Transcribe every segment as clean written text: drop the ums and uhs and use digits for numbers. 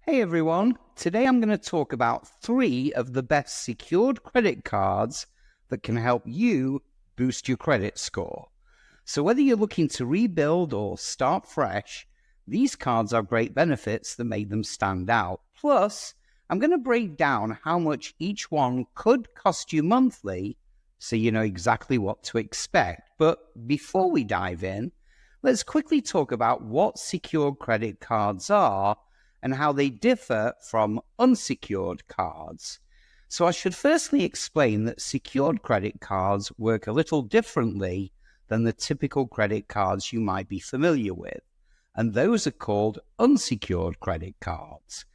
Hey everyone, today I'm going to talk about 3 of the best secured credit cards that can help you boost your credit score. So whether you're looking to rebuild or start fresh, these cards are great benefits that make them stand out. Plus, I'm going to break down how much each one could cost you monthly so you know exactly what to expect. But before we dive in, let's quickly talk about what secured credit cards are and how they differ from unsecured cards. So I should firstly explain that secured credit cards work a little differently than the typical credit cards you might be familiar with, and those are called unsecured credit cards.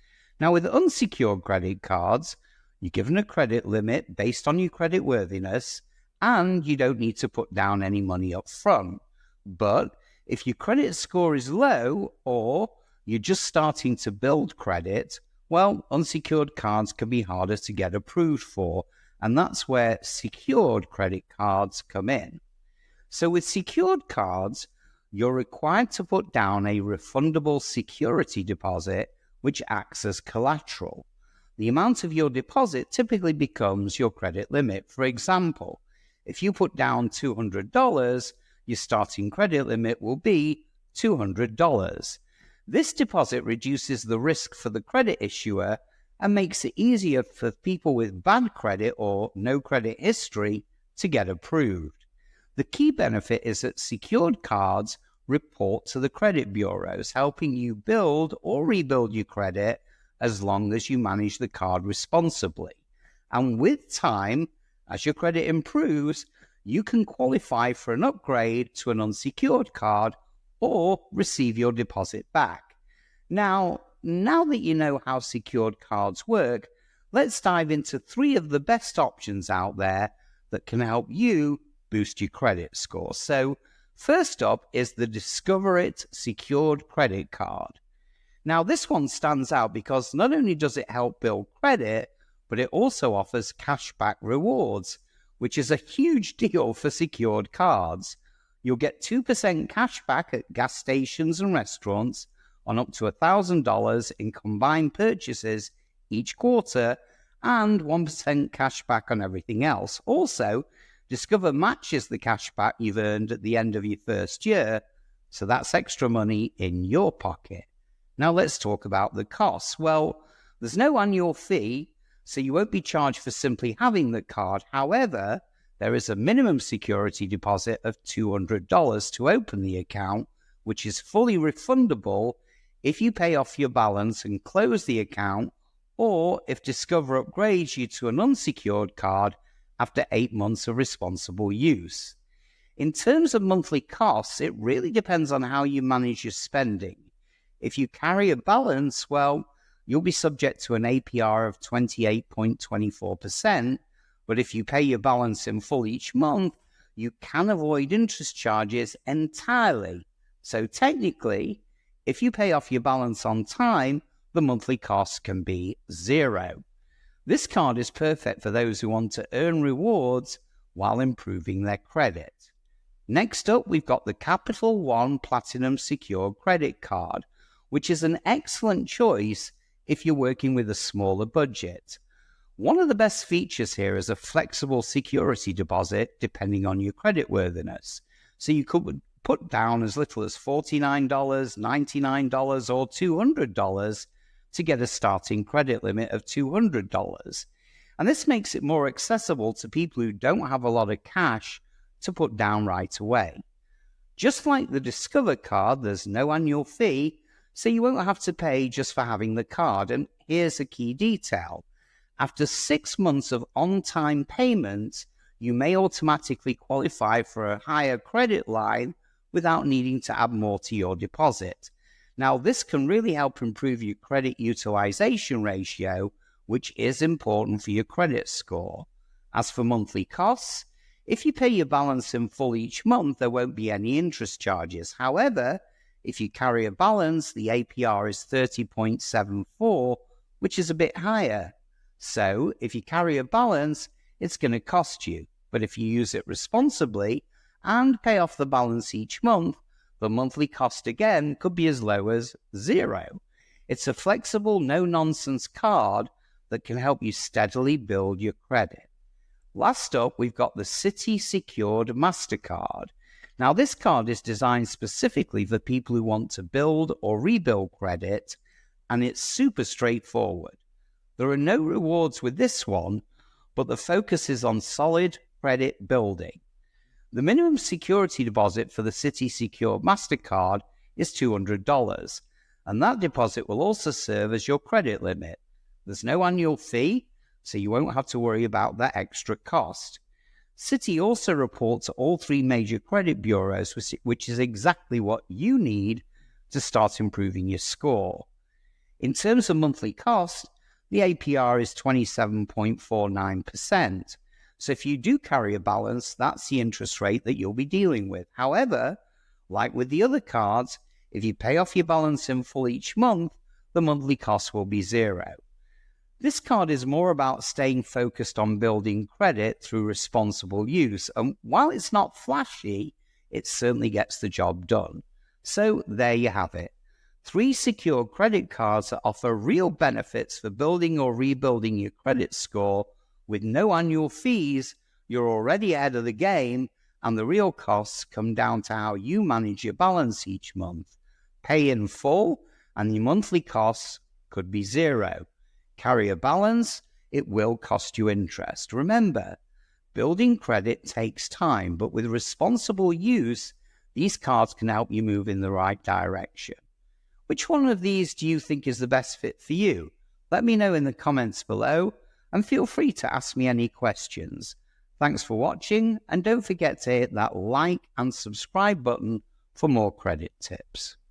Now, with unsecured credit cards, you're given a credit limit based on your credit worthiness, and you don't need to put down any money up front. But if your credit score is low or you're just starting to build credit, well, unsecured cards can be harder to get approved for, and that's where secured credit cards come in. So with secured cards, you're required to put down a refundable security deposit, which acts as collateral. The amount of your deposit typically becomes your credit limit. For example, if you put down $200, your starting credit limit will be $200. This deposit reduces the risk for the credit issuer and makes it easier for people with bad credit or no credit history to get approved. The key benefit is that secured cards report to the credit bureaus, helping you build or rebuild your credit as long as you manage the card responsibly. And with time, as your credit improves, you can qualify for an upgrade to an unsecured card or receive your deposit back. Now that you know how secured cards work, let's dive into 3 of the best options out there that can help you boost your credit score. So first up is the Discover It Secured Credit Card. Now this one stands out because not only does it help build credit, but it also offers cashback rewards, which is a huge deal for secured cards. You'll get 2% cash back at gas stations and restaurants on up to $1,000 in combined purchases each quarter and 1% cash back on everything else. Also, Discover matches the cash back you've earned at the end of your first year, so that's extra money in your pocket. Now let's talk about the costs. Well, there's no annual fee, so you won't be charged for simply having the card. However, there is a minimum security deposit of $200 to open the account, which is fully refundable if you pay off your balance and close the account, or if Discover upgrades you to an unsecured card after 8 months of responsible use. In terms of monthly costs, it really depends on how you manage your spending. If you carry a balance, well, you'll be subject to an APR of 28.24%, but if you pay your balance in full each month, you can avoid interest charges entirely. So technically, if you pay off your balance on time, the monthly cost can be 0. This card is perfect for those who want to earn rewards while improving their credit. Next up, we've got the Capital One Platinum Secured Credit Card, which is an excellent choice if you're working with a smaller budget. One of the best features here is a flexible security deposit depending on your creditworthiness. So you could put down as little as $49, $99, or $200 to get a starting credit limit of $200. And this makes it more accessible to people who don't have a lot of cash to put down right away. Just like the Discover card, there's no annual fee, so you won't have to pay just for having the card. And here's a key detail. After 6 months of on-time payments, you may automatically qualify for a higher credit line without needing to add more to your deposit. Now, this can really help improve your credit utilization ratio, which is important for your credit score. As for monthly costs, if you pay your balance in full each month, there won't be any interest charges. However, if you carry a balance, the APR is 30.74, which is a bit higher. So if you carry a balance, it's going to cost you. But if you use it responsibly and pay off the balance each month, the monthly cost again could be as low as 0. It's a flexible, no-nonsense card that can help you steadily build your credit. Last up, we've got the Citi Secured MasterCard. Now, this card is designed specifically for people who want to build or rebuild credit, and it's super straightforward. There are no rewards with this one, but the focus is on solid credit building. The minimum security deposit for the Citi Secured MasterCard is $200, and that deposit will also serve as your credit limit. There's no annual fee, so you won't have to worry about that extra cost. Citi also reports all 3 major credit bureaus, which is exactly what you need to start improving your score. In terms of monthly cost, the APR is 27.49%. So if you do carry a balance, that's the interest rate that you'll be dealing with. However, like with the other cards, if you pay off your balance in full each month, the monthly cost will be $0. This card is more about staying focused on building credit through responsible use, and while it's not flashy, it certainly gets the job done. So there you have it. 3 secure credit cards that offer real benefits for building or rebuilding your credit score with no annual fees. You're already ahead of the game, and the real costs come down to how you manage your balance each month. Pay in full, and your monthly costs could be $0. Carry a balance, it will cost you interest. Remember, building credit takes time, but with responsible use, these cards can help you move in the right direction. Which one of these do you think is the best fit for you? Let me know in the comments below, and feel free to ask me any questions. Thanks for watching, and don't forget to hit that like and subscribe button for more credit tips.